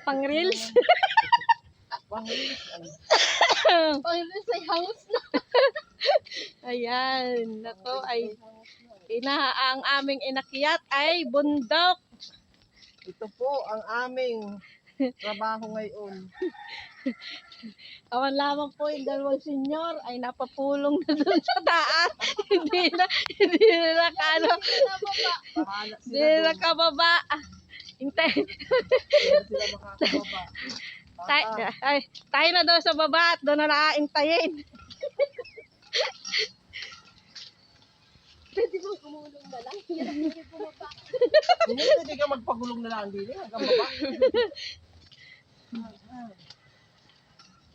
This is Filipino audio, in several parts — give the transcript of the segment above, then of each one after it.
Pang reels. Pang-reels. Pang-reels ay hangus na. Ayan, nako ay ang aming inakyat ay bundok. Ito po ang aming trabaho ngayon. Awan lamang po yung dalawang senyor ay napapulong na doon sa taas. hindi na nakano. Bahala Hindi sila na doon. kababa. Hintay. Hindi sila makakababa. Tayo na daw sa baba at doon na nakaintayin. Pwede bang kumulong na lang? Hindi bumaba. Hindi pwede ka magpagulong na lang din hanggang baba.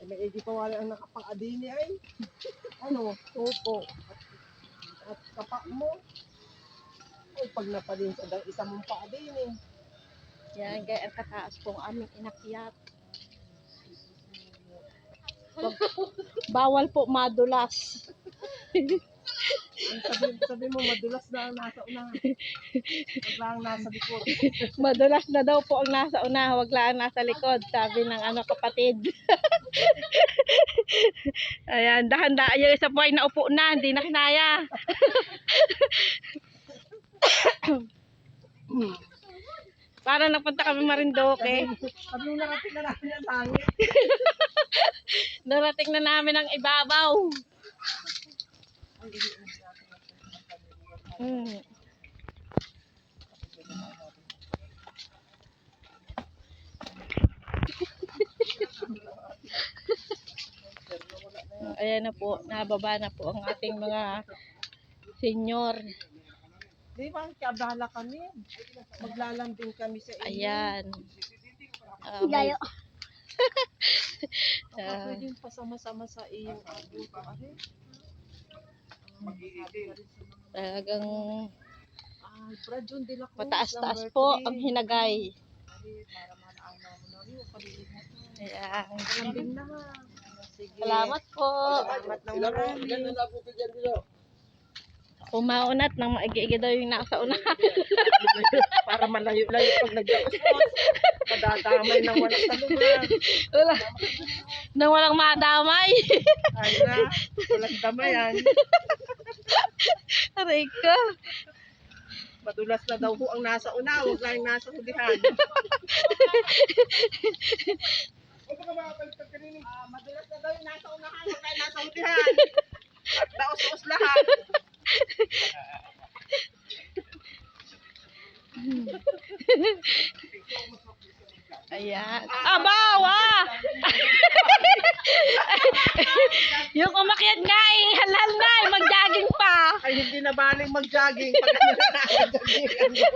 Eh, may edi pa wala ang nakapang-adini ay. Ano? Tupo. At kapak mo. Ay, pag napadin sa isa mong pa-adini. Yan, kaya ang kataas po ang aming inakyat. Bawal po madulas. Sabi mo, madulas na ang nasa unahan. Wag lang nasa likod. Madulas na daw po ang nasa una, wag lang nasa likod, sabi ng kapatid. Ayan, dahan-dahan. Yung isa po ay naupo na, hindi na kinaya. Para napunta kami Marindoque. Sabi mo, narating na natin ang langit. Narating na namin ang ibabaw. Ayan na po, nababa na po ang ating mga senyor. Di ba, kabala kami. Maglalambing kami sa inyo. Ayan. Gayo. Pwedeng pasama-sama sa iyong abuto. Talagang Brad John de la Cruz, mataas-taas number po 3. ang hinagay. Para malaanaw mo na rin. Palilig mo. Ayan. Lambing na ha. Sige. Salamat po. Salamat ng marami. Pumaunat nang maigi-igi daw yung nasa una. Para malayo-layo pag nag-aasot. Madadamay ng walang talungan. Wala. Nang walang madamay. Ay na, walang damayan. Aray ko. Madulas na daw ho ang nasa una, huwag lang yung nasa hulihan. Madulas na daw yung nasa unahan, huwag lang yung nasa hulihan. At daos-daos lahat. Ayan. Bawa! Yung umakyat nga halal na, mag-jogging pa. Ay hindi na baling mag-jogging pag nag-jogging.